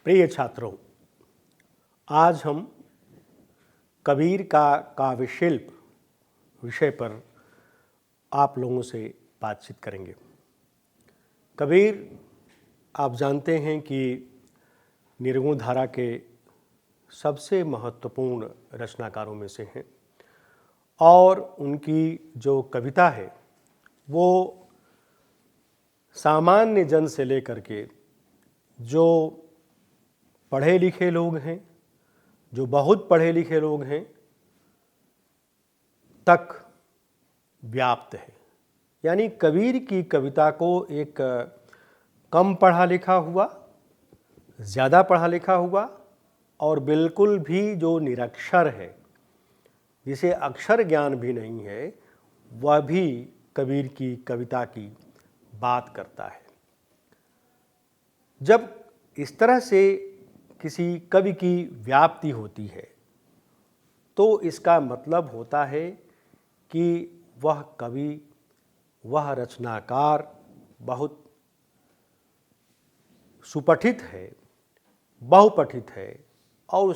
प्रिय छात्रों, आज हम कबीर का काव्य शिल्प विषय पर आप लोगों से बातचीत करेंगे। कबीर आप जानते हैं कि निर्गुण धारा के सबसे महत्वपूर्ण रचनाकारों में से हैं और उनकी जो कविता है वो सामान्य जन से लेकर के जो पढ़े लिखे लोग हैं, जो बहुत पढ़े लिखे लोग हैं तक व्याप्त है। यानी कबीर की कविता को एक कम पढ़ा लिखा हुआ, ज़्यादा पढ़ा लिखा हुआ और बिल्कुल भी जो निरक्षर है, जिसे अक्षर ज्ञान भी नहीं है, वह भी कबीर की कविता की बात करता है। जब इस तरह से किसी कवि की व्याप्ति होती है तो इसका मतलब होता है कि वह कवि, वह रचनाकार बहुत सुपठित है, बहुपठित है और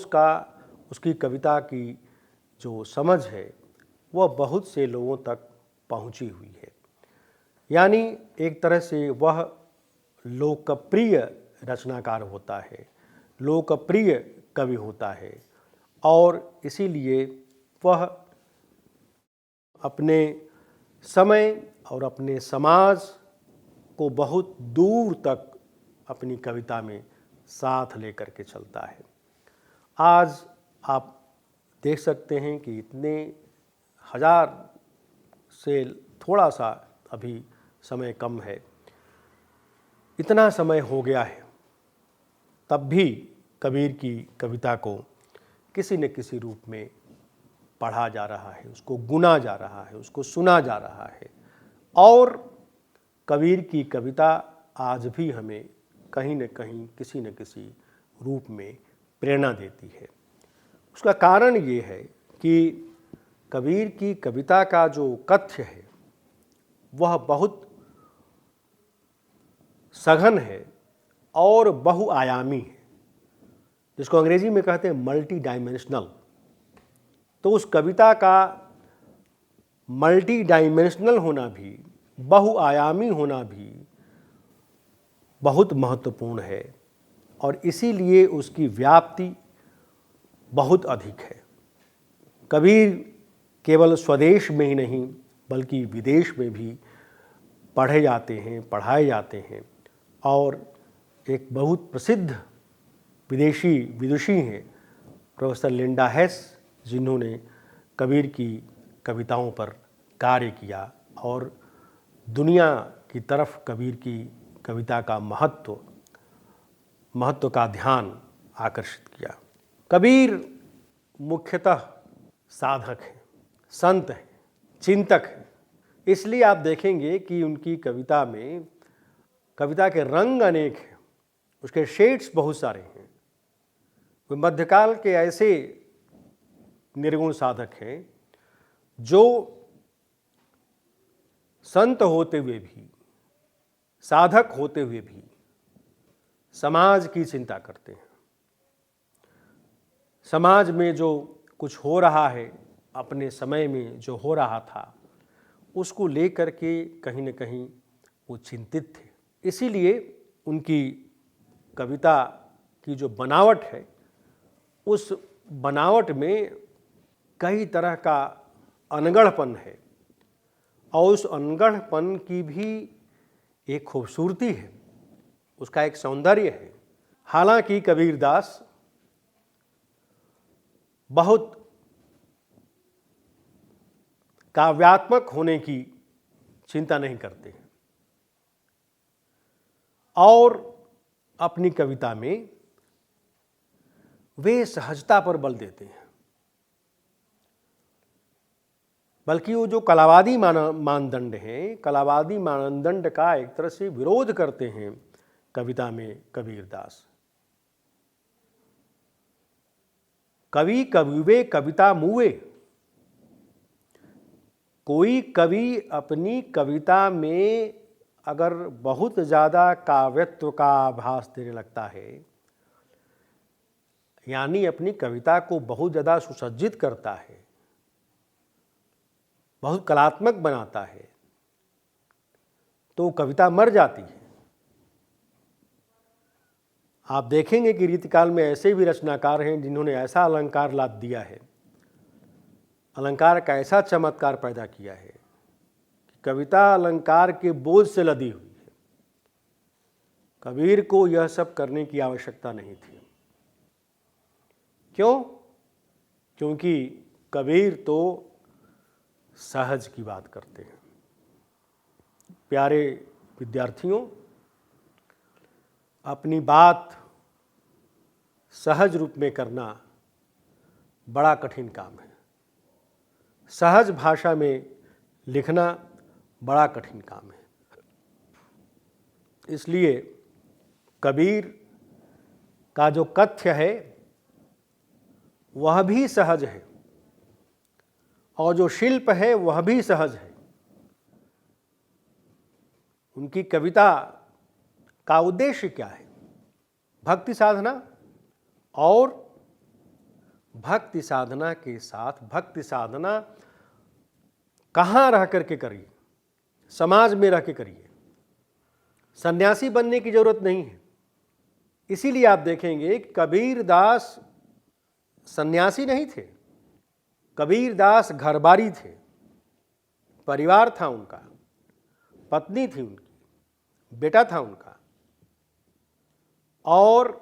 उसकी कविता की जो समझ है वह बहुत से लोगों तक पहुंची हुई है। यानी एक तरह से वह लोकप्रिय रचनाकार होता है, लोकप्रिय कवि होता है और इसीलिए वह अपने समय और अपने समाज को बहुत दूर तक अपनी कविता में साथ लेकर के चलता है। आज आप देख सकते हैं कि इतने हजार से थोड़ा सा अभी समय कम है, इतना समय हो गया है, तब भी कबीर की कविता को किसी न किसी रूप में पढ़ा जा रहा है, उसको गुना जा रहा है, उसको सुना जा रहा है और कबीर की कविता आज भी हमें कहीं न कहीं किसी न किसी रूप में प्रेरणा देती है। उसका कारण ये है कि कबीर की कविता का जो कथ्य है वह बहुत सघन है और बहुआयामी है, जिसको अंग्रेजी में कहते हैं मल्टी डायमेंशनल। तो उस कविता का मल्टी डायमेंशनल होना भी, बहुआयामी होना भी बहुत महत्वपूर्ण है और इसीलिए उसकी व्याप्ति बहुत अधिक है। कबीर केवल स्वदेश में ही नहीं बल्कि विदेश में भी पढ़े जाते हैं, पढ़ाए जाते हैं और एक बहुत प्रसिद्ध विदेशी विदुषी हैं प्रोफेसर लिंडा हेस, जिन्होंने कबीर की कविताओं पर कार्य किया और दुनिया की तरफ कबीर की कविता का महत्व का ध्यान आकर्षित किया। कबीर मुख्यतः साधक हैं, संत हैं, चिंतक हैं। इसलिए आप देखेंगे कि उनकी कविता में कविता के रंग अनेक हैं, उसके शेड्स बहुत सारे हैं। वे मध्यकाल के ऐसे निर्गुण साधक हैं जो संत होते हुए भी, साधक होते हुए भी समाज की चिंता करते हैं। समाज में जो कुछ हो रहा है, अपने समय में जो हो रहा था, उसको लेकर के कहीं न कहीं वो चिंतित थे। इसीलिए उनकी कविता की जो बनावट है, उस बनावट में कई तरह का अनगढ़पन है और उस अनगढ़पन की भी एक खूबसूरती है, उसका एक सौंदर्य है। हालांकि कबीरदास बहुत काव्यात्मक होने की चिंता नहीं करते हैं और अपनी कविता में वे सहजता पर बल देते हैं, बल्कि वो जो कलावादी मानदंड हैं, कलावादी मानदंड का एक तरह से विरोध करते हैं कविता में कबीरदास। कवि कविवे कविता मुए। कोई कवि अपनी कविता में अगर बहुत ज़्यादा काव्यत्व का आभास देने लगता है, यानी अपनी कविता को बहुत ज़्यादा सुसज्जित करता है, बहुत कलात्मक बनाता है, तो कविता मर जाती है। आप देखेंगे कि रीतिकाल में ऐसे भी रचनाकार हैं जिन्होंने ऐसा अलंकार लाद दिया है, अलंकार का ऐसा चमत्कार पैदा किया है कि कविता अलंकार के बोझ से लदी हुई है। कबीर को यह सब करने की आवश्यकता नहीं थी। क्यों? क्योंकि कबीर तो सहज की बात करते हैं। प्यारे विद्यार्थियों, अपनी बात सहज रूप में करना बड़ा कठिन काम है। सहज भाषा में लिखना बड़ा कठिन काम है। इसलिए कबीर का जो कथ्य है वह भी सहज है और जो शिल्प है वह भी सहज है। उनकी कविता का उद्देश्य क्या है? भक्ति साधना, और भक्ति साधना के साथ भक्ति साधना कहाँ रह करके करिए? समाज में रह के करिए। सन्यासी बनने की जरूरत नहीं है। इसीलिए आप देखेंगे कि कबीरदास सन्यासी नहीं थे। कबीरदास घरबारी थे, परिवार था उनका, पत्नी थी उनकी, बेटा था उनका, और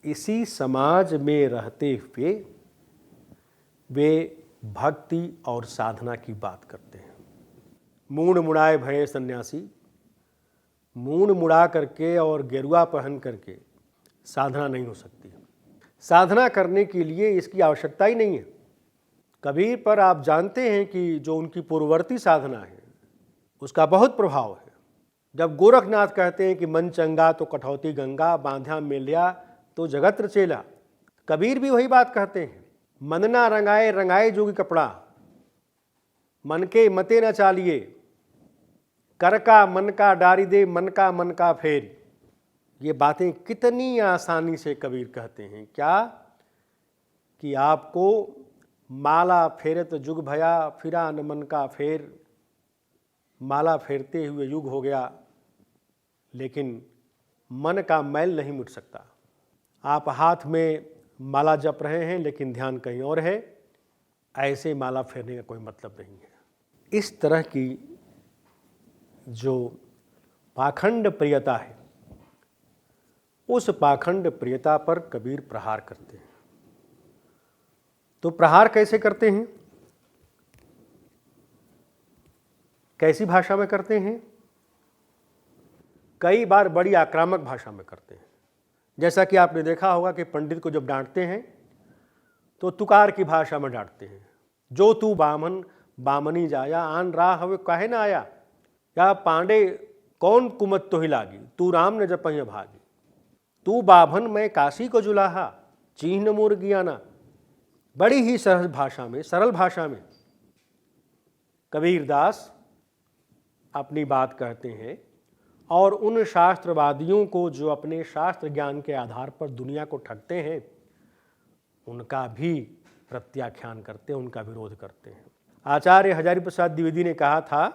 इसी समाज में रहते हुए वे भक्ति और साधना की बात करते हैं। मूंड मुड़ाए भये सन्यासी, मूंड मुड़ा करके और गेरुआ पहन करके साधना नहीं हो सकती। साधना करने के लिए इसकी आवश्यकता ही नहीं है। कबीर पर आप जानते हैं कि जो उनकी पूर्ववर्ती साधना है उसका बहुत प्रभाव है। जब गोरखनाथ कहते हैं कि मन चंगा तो कठौती गंगा, बांध्या मेलिया तो जगत रचेला, कबीर भी वही बात कहते हैं। मन ना रंगाए रंगाए जोगी कपड़ा, मन के मते न चालिए, कर का मन का डारी दे, मन का फेर। ये बातें कितनी आसानी से कबीर कहते हैं। क्या कि आपको माला फेरत जुग भया, फिरा न मन का फेर। माला फेरते हुए युग हो गया, लेकिन मन का मैल नहीं मिट सकता। आप हाथ में माला जप रहे हैं लेकिन ध्यान कहीं और है, ऐसे माला फेरने का कोई मतलब नहीं है। इस तरह की जो पाखंड प्रियता है, उस पाखंड प्रियता पर कबीर प्रहार करते हैं। तो प्रहार कैसे करते हैं? कैसी भाषा में करते हैं? कई बार बड़ी आक्रामक भाषा में करते हैं। जैसा कि आपने देखा होगा कि पंडित को जब डांटते हैं तो तुकार की भाषा में डांटते हैं। जो तू बामन बामनी जाया, आन राह हवे काहे ना आया, या पांडे कौन कुमत तो ही लागी, तू राम ने जपहिया भागी। तू बाभन मैं काशी को जुलाहा, चिन्ह मोर गियाना। बड़ी ही सहज भाषा में, सरल भाषा में कबीरदास अपनी बात कहते हैं, और उन शास्त्रवादियों को जो अपने शास्त्र ज्ञान के आधार पर दुनिया को ठगते हैं, उनका भी प्रत्याख्यान करते हैं, उनका विरोध करते हैं। आचार्य हजारी प्रसाद द्विवेदी ने कहा था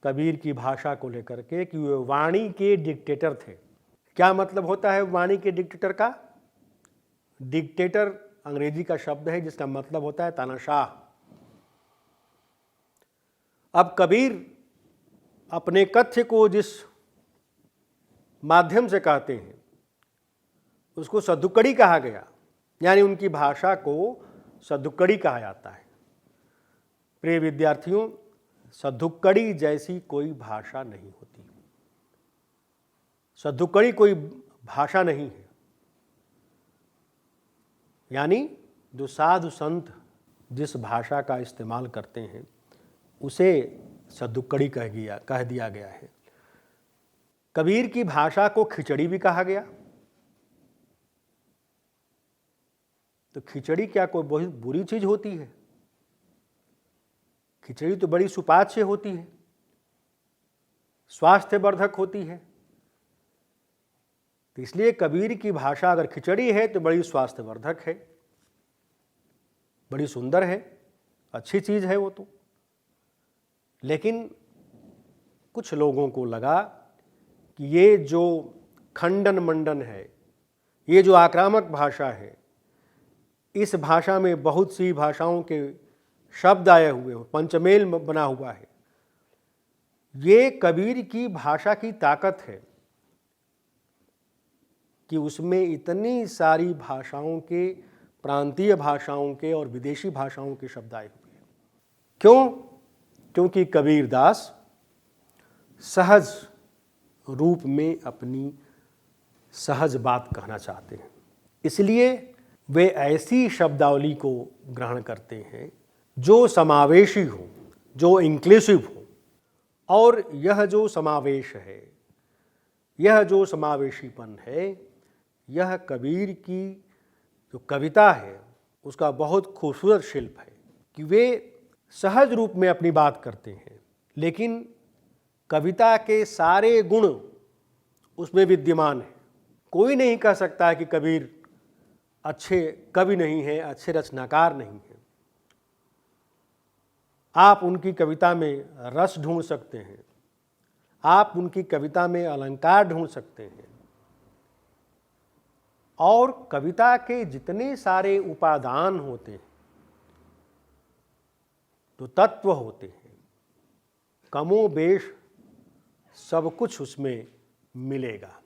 कबीर की भाषा को लेकर के कि वे वाणी के डिक्टेटर थे। क्या मतलब होता है वाणी के डिक्टेटर का? डिक्टेटर अंग्रेजी का शब्द है जिसका मतलब होता है तानाशाह। अब कबीर अपने कथ्य को जिस माध्यम से कहते हैं उसको सदुक्कड़ी कहा गया, यानी उनकी भाषा को सदुक्कड़ी कहा जाता है। प्रिय विद्यार्थियों, सदुक्कड़ी जैसी कोई भाषा नहीं होती। सदुक्कड़ी कोई भाषा नहीं है। यानी जो साधु संत जिस भाषा का इस्तेमाल करते हैं उसे सद्दुक्कड़ी कह दिया गया है। कबीर की भाषा को खिचड़ी भी कहा गया। तो खिचड़ी क्या कोई बहुत बुरी चीज होती है? खिचड़ी तो बड़ी सुपाच्य होती है, स्वास्थ्यवर्धक होती है। तो इसलिए कबीर की भाषा अगर खिचड़ी है तो बड़ी स्वास्थ्यवर्धक है, बड़ी सुंदर है, अच्छी चीज है वो तो। लेकिन कुछ लोगों को लगा कि ये जो खंडन मंडन है, ये जो आक्रामक भाषा है, इस भाषा में बहुत सी भाषाओं के शब्द आए हुए हैं, पंचमेल बना हुआ है। ये कबीर की भाषा की ताकत है कि उसमें इतनी सारी भाषाओं के, प्रांतीय भाषाओं के और विदेशी भाषाओं के शब्द आए हुए हैं। क्यों? क्योंकि कबीरदास सहज रूप में अपनी सहज बात कहना चाहते हैं। इसलिए वे ऐसी शब्दावली को ग्रहण करते हैं जो समावेशी हो, जो इंक्लूसिव हो। और यह जो समावेश है, यह जो समावेशीपन है, यह कबीर की जो कविता है उसका बहुत खूबसूरत शिल्प है कि वे सहज रूप में अपनी बात करते हैं, लेकिन कविता के सारे गुण उसमें विद्यमान है। कोई नहीं कह सकता है कि कबीर अच्छे कवि नहीं है, अच्छे रचनाकार नहीं है। आप उनकी कविता में रस ढूंढ सकते हैं, आप उनकी कविता में अलंकार ढूंढ सकते हैं, और कविता के जितने सारे उपादान होते हैं, जो तत्व होते हैं, कमोबेश सब कुछ उसमें मिलेगा।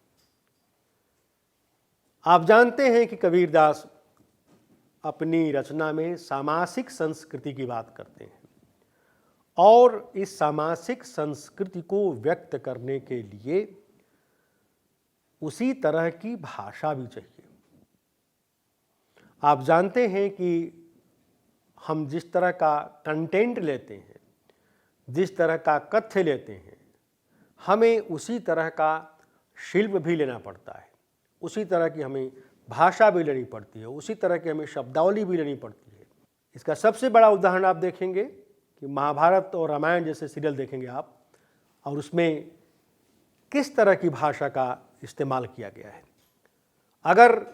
आप जानते हैं कि कबीरदास अपनी रचना में सामासिक संस्कृति की बात करते हैं, और इस सामासिक संस्कृति को व्यक्त करने के लिए उसी तरह की भाषा भी चाहिए। आप जानते हैं कि हम जिस तरह का कंटेंट लेते हैं, जिस तरह का कथ्य लेते हैं, हमें उसी तरह का शिल्प भी लेना पड़ता है, उसी तरह की हमें भाषा भी लेनी पड़ती है, उसी तरह की हमें शब्दावली भी लेनी पड़ती है। इसका सबसे बड़ा उदाहरण आप देखेंगे कि महाभारत और रामायण जैसे सीरियल देखेंगे आप, और उसमें किस तरह की भाषा का इस्तेमाल किया गया है। अगर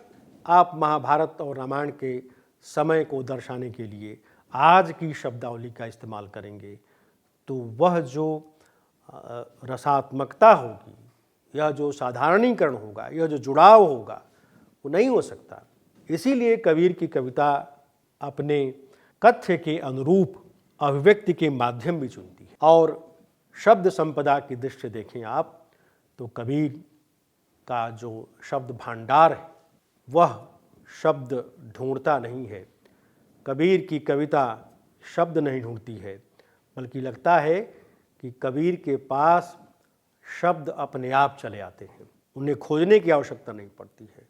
आप महाभारत और रामायण के समय को दर्शाने के लिए आज की शब्दावली का इस्तेमाल करेंगे तो वह जो रसात्मकता होगी, यह जो साधारणीकरण होगा, यह जो जुड़ाव होगा, वो नहीं हो सकता। इसीलिए कबीर की कविता अपने कथ्य के अनुरूप अभिव्यक्ति के माध्यम भी चुनती है। और शब्द संपदा की दृष्टि से देखें आप तो कबीर का जो शब्द भांडार है वह शब्द ढूंढता नहीं है। कबीर की कविता शब्द नहीं ढूंढती है, बल्कि लगता है कि कबीर के पास शब्द अपने आप चले आते हैं, उन्हें खोजने की आवश्यकता नहीं पड़ती है।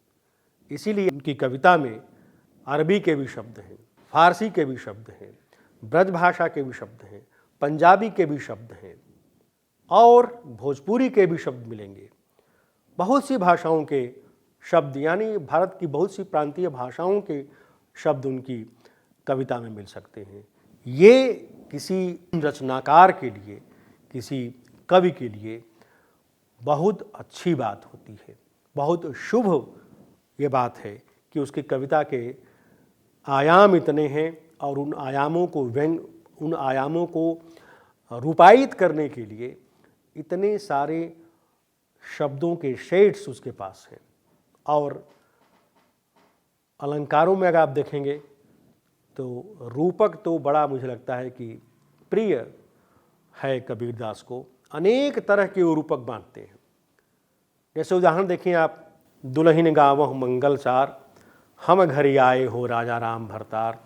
इसीलिए उनकी कविता में अरबी के भी शब्द हैं, फारसी के भी शब्द हैं, ब्रज भाषा के भी शब्द हैं, पंजाबी के भी शब्द हैं, और भोजपुरी के भी शब्द मिलेंगे। बहुत सी भाषाओं के शब्द, यानी भारत की बहुत सी प्रांतीय भाषाओं के शब्द उनकी कविता में मिल सकते हैं। ये किसी रचनाकार के लिए, किसी कवि के लिए बहुत अच्छी बात होती है, बहुत शुभ ये बात है कि उसकी कविता के आयाम इतने हैं, और उन आयामों को रूपायित करने के लिए इतने सारे शब्दों के शेड्स उसके पास हैं। और अलंकारों में अगर आप देखेंगे तो रूपक तो बड़ा मुझे लगता है कि प्रिय है कबीरदास को। अनेक तरह के वो रूपक बांटते हैं। जैसे उदाहरण देखिए आप, दुल्हिन गावहु मंगल चार, हम घरी आए हो राजा राम भरतार।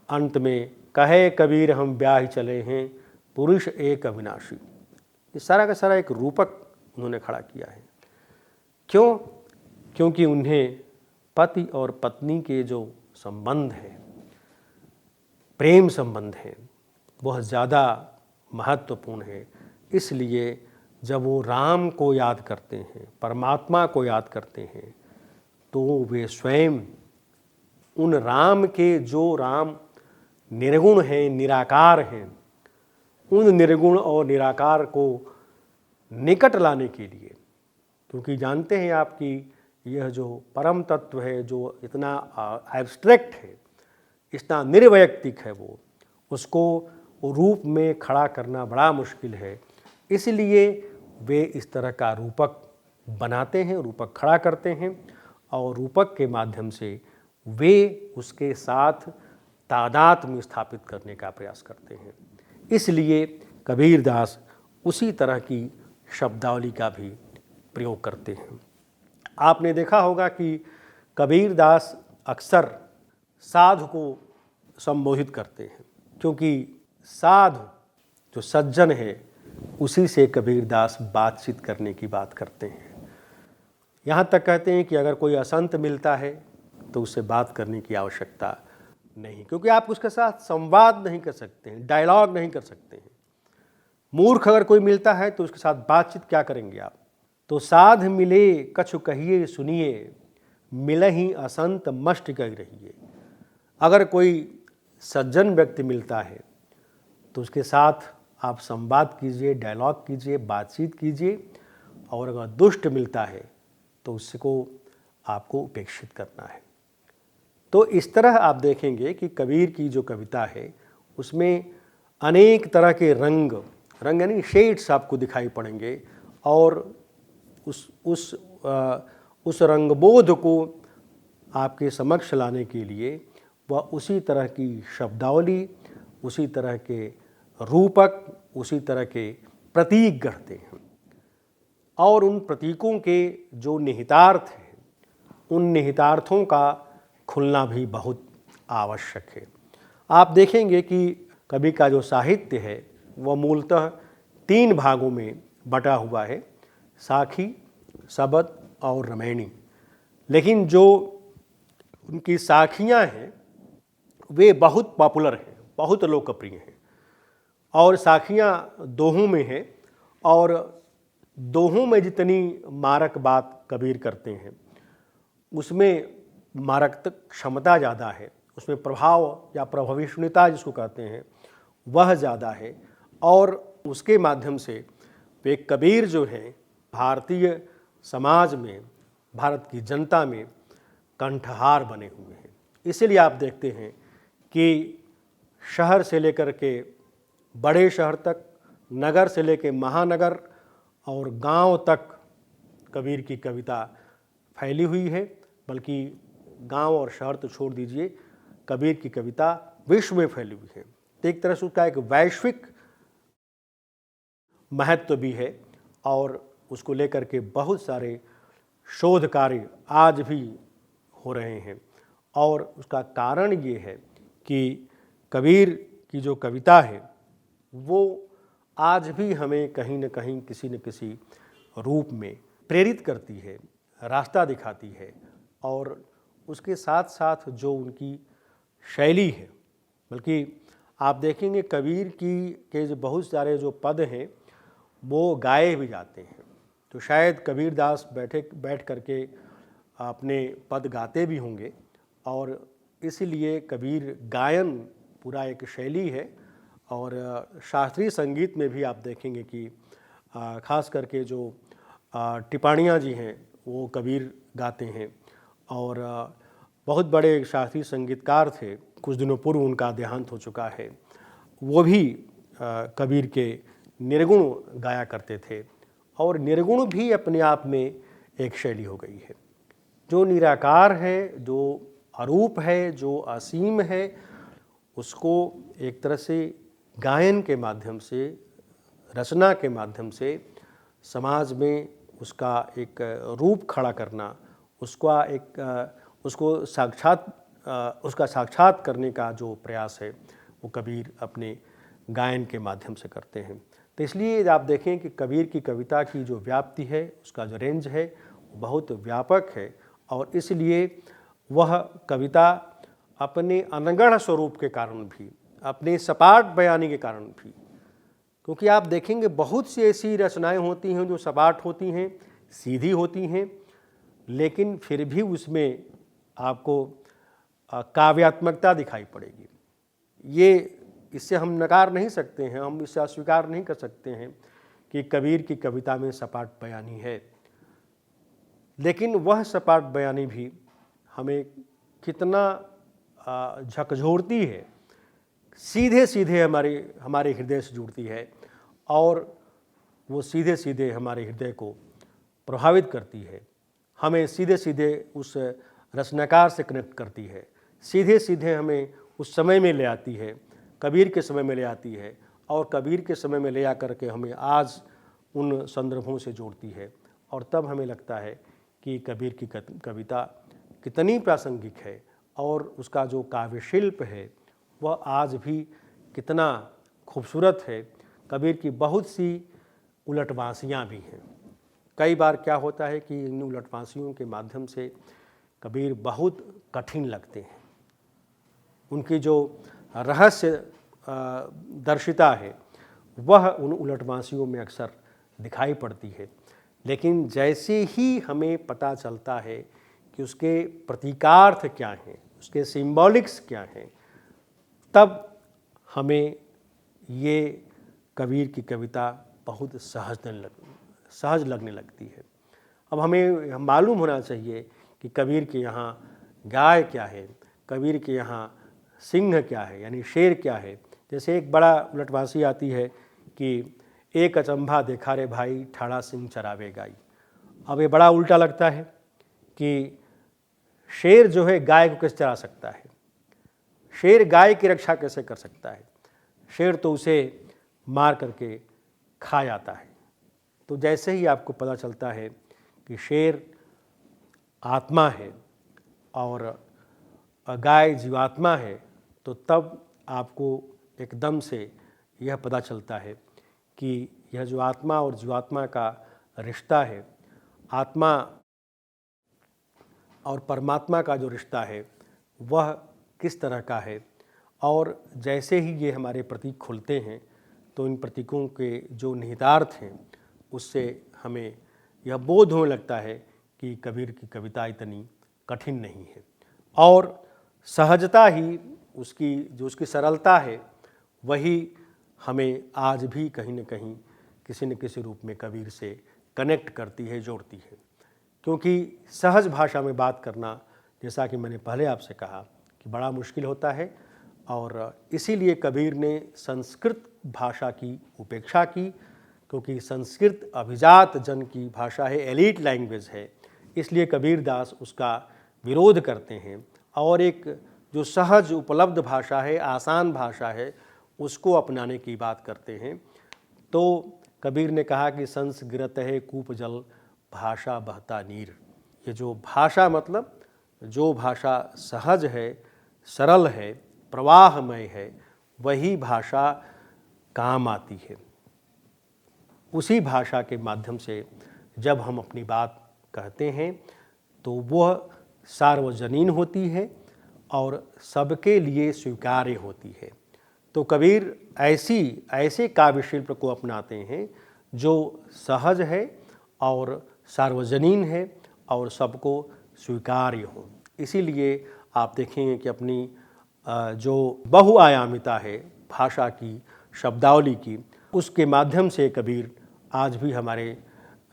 अंत में कहे कबीर हम ब्याह चले हैं, पुरुष एक अविनाशी। ये सारा का सारा एक रूपक उन्होंने खड़ा किया है। क्यों? क्योंकि उन्हें पति और पत्नी के जो संबंध है, प्रेम संबंध है, वह ज़्यादा महत्वपूर्ण है। इसलिए जब वो राम को याद करते हैं, परमात्मा को याद करते हैं, तो वे स्वयं उन राम के, जो राम निर्गुण हैं, निराकार हैं, उन निर्गुण और निराकार को निकट लाने के लिए, क्योंकि जानते हैं आप कि यह जो परम तत्व है, जो इतना एब्स्ट्रैक्ट है, इतना निर्वैयक्तिक है, वो उसको रूप में खड़ा करना बड़ा मुश्किल है। इसलिए वे इस तरह का रूपक बनाते हैं, रूपक खड़ा करते हैं, और रूपक के माध्यम से वे उसके साथ तादात्म्य स्थापित करने का प्रयास करते हैं। इसलिए कबीरदास उसी तरह की शब्दावली का भी प्रयोग करते हैं। आपने देखा होगा कि कबीरदास अक्सर साधु को संबोधित करते हैं, क्योंकि साधु जो सज्जन है, उसी से कबीरदास बातचीत करने की बात करते हैं। यहाँ तक कहते हैं कि अगर कोई असंत मिलता है तो उससे बात करने की आवश्यकता नहीं, क्योंकि आप उसके साथ संवाद नहीं कर सकते हैं, डायलॉग नहीं कर सकते हैं। मूर्ख अगर कोई मिलता है तो उसके साथ बातचीत क्या करेंगे आप? तो साध मिले कछु कहिए सुनिए, मिलहि असंत मष्ट कह रहिए। अगर कोई सज्जन व्यक्ति मिलता है तो उसके साथ आप संवाद कीजिए, डायलॉग कीजिए, बातचीत कीजिए, और अगर दुष्ट मिलता है तो उसको आपको उपेक्षित करना है। तो इस तरह आप देखेंगे कि कबीर की जो कविता है उसमें अनेक तरह के रंग यानी शेड्स आपको दिखाई पड़ेंगे, और उस रंगबोध को आपके समक्ष लाने के लिए वह उसी तरह की शब्दावली, उसी तरह के रूपक, उसी तरह के प्रतीक गढ़ते हैं। और उन प्रतीकों के जो निहितार्थ हैं, उन निहितार्थों का खुलना भी बहुत आवश्यक है। आप देखेंगे कि कवि का जो साहित्य है वह मूलतः 3 भागों में बटा हुआ है, साखी, सबद और रमैनी। लेकिन जो उनकी साखियाँ हैं वे बहुत पॉपुलर हैं, बहुत लोकप्रिय हैं, और साखियाँ दोहों में हैं, और दोहों में जितनी मारक बात कबीर करते हैं उसमें मारक क्षमता ज़्यादा है, उसमें प्रभाव या प्रभाविष्णुता जिसको कहते हैं वह ज़्यादा है, और उसके माध्यम से वे कबीर जो हैं भारतीय समाज में, भारत की जनता में कंठहार बने हुए हैं। इसीलिए आप देखते हैं कि शहर से लेकर के बड़े शहर तक, नगर से लेकर महानगर और गांव तक कबीर की कविता फैली हुई है। बल्कि गांव और शहर तो छोड़ दीजिए, कबीर की कविता विश्व में फैली हुई है। तो एक तरह से उसका एक वैश्विक महत्व भी है, और उसको लेकर के बहुत सारे शोध कार्य आज भी हो रहे हैं। और उसका कारण ये है कि कबीर की जो कविता है वो आज भी हमें कहीं न कहीं किसी न किसी रूप में प्रेरित करती है, रास्ता दिखाती है, और उसके साथ साथ जो उनकी शैली है, बल्कि आप देखेंगे कबीर के जो बहुत सारे जो पद हैं वो गाए भी जाते हैं। तो शायद कबीरदास बैठ करके अपने पद गाते भी होंगे, और इसलिए कबीर गायन पूरा एक शैली है। और शास्त्रीय संगीत में भी आप देखेंगे कि खास करके जो टिप्पणियाँ जी हैं वो कबीर गाते हैं। और बहुत बड़े शास्त्रीय संगीतकार थे, कुछ दिनों पूर्व उनका देहांत हो चुका है, वो भी कबीर के निर्गुण गाया करते थे। और निर्गुण भी अपने आप में एक शैली हो गई है। जो निराकार है, जो अरूप है, जो असीम है, उसको एक तरह से गायन के माध्यम से, रचना के माध्यम से समाज में उसका एक रूप खड़ा करना, उसको साक्षात करने का जो प्रयास है वो कबीर अपने गायन के माध्यम से करते हैं। तो इसलिए आप देखें कि कबीर की कविता की जो व्याप्ति है, उसका जो रेंज है वो बहुत व्यापक है, और इसलिए वह कविता अपने अनगढ़ स्वरूप के कारण भी, अपने सपाट बयानी के कारण भी, क्योंकि आप देखेंगे बहुत सी ऐसी रचनाएं होती हैं जो सपाट होती हैं, सीधी होती हैं, लेकिन फिर भी उसमें आपको काव्यात्मकता दिखाई पड़ेगी। ये इससे हम नकार नहीं सकते हैं, हम इसे अस्वीकार नहीं कर सकते हैं कि कबीर की कविता में सपाट बयानी है, लेकिन वह सपाट बयानी भी हमें कितना झकझोरती है, सीधे सीधे हमारे हृदय से जुड़ती है और वो सीधे सीधे हमारे हृदय को प्रभावित करती है, हमें सीधे सीधे उस रचनाकार से कनेक्ट करती है, सीधे सीधे हमें उस समय में ले आती है, कबीर के समय में ले आती है और कबीर के समय में ले आकर के हमें आज उन संदर्भों से जोड़ती है। और तब हमें लगता है कि कबीर की कविता कितनी प्रासंगिक है और उसका जो काव्य शिल्प है वह आज भी कितना खूबसूरत है। कबीर की बहुत सी उलटवासियाँ भी हैं। कई बार क्या होता है कि इन उलटवासियों के माध्यम से कबीर बहुत कठिन लगते हैं, उनकी जो रहस्य दर्शिता है वह उन उलटवासियों में अक्सर दिखाई पड़ती है, लेकिन जैसे ही हमें पता चलता है कि उसके प्रतीकार्थ क्या हैं, उसके सिंबॉलिक्स क्या हैं, तब हमें ये कबीर की कविता बहुत सहज लगने लगती है। अब हमें मालूम होना चाहिए कि कबीर के यहाँ गाय क्या है, कबीर के यहाँ सिंह क्या है, यानी शेर क्या है। जैसे एक बड़ा उलटवासी आती है कि एक अचंभा देखा रे भाई, ठाड़ा सिंह चरावे गाई। अब ये बड़ा उल्टा लगता है कि शेर जो है गाय को कैसे चरा सकता है, शेर गाय की रक्षा कैसे कर सकता है, शेर तो उसे मार करके खा जाता है। तो जैसे ही आपको पता चलता है कि शेर आत्मा है और गाय जीवात्मा है, तो तब आपको एकदम से यह पता चलता है कि यह जो आत्मा और जीवात्मा का रिश्ता है, आत्मा और परमात्मा का जो रिश्ता है वह किस तरह का है। और जैसे ही ये हमारे प्रतीक खुलते हैं तो इन प्रतीकों के जो निहितार्थ हैं उससे हमें यह बोध होने लगता है कि कबीर की कविता इतनी कठिन नहीं है और सहजता ही उसकी सरलता है वही हमें आज भी कहीं न कहीं किसी न किसी रूप में कबीर से कनेक्ट करती है, जोड़ती है। क्योंकि सहज भाषा में बात करना, जैसा कि मैंने पहले आपसे कहा, कि बड़ा मुश्किल होता है और इसीलिए कबीर ने संस्कृत भाषा की उपेक्षा की, क्योंकि संस्कृत अभिजात जन की भाषा है, एलीट लैंग्वेज है, इसलिए कबीर दास उसका विरोध करते हैं और एक जो सहज उपलब्ध भाषा है, आसान भाषा है, उसको अपनाने की बात करते हैं। तो कबीर ने कहा कि संस्कृत है कूप जल भाषा बहता नीर। ये जो भाषा मतलब जो भाषा सहज है, सरल है, प्रवाहमय है, वही भाषा काम आती है। उसी भाषा के माध्यम से जब हम अपनी बात कहते हैं तो वह सार्वजनीन होती है और सबके लिए स्वीकार्य होती है। तो कबीर ऐसे काव्य शिल्प को अपनाते हैं जो सहज है और सार्वजनीन है और सबको स्वीकार्य हो। इसीलिए आप देखेंगे कि अपनी जो बहुआयामिता है भाषा की, शब्दावली की, उसके माध्यम से कबीर आज भी हमारे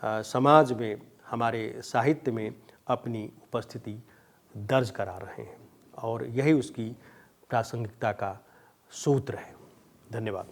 समाज में, हमारे साहित्य में अपनी उपस्थिति दर्ज करा रहे हैं और यही उसकी प्रासंगिकता का सूत्र है। धन्यवाद।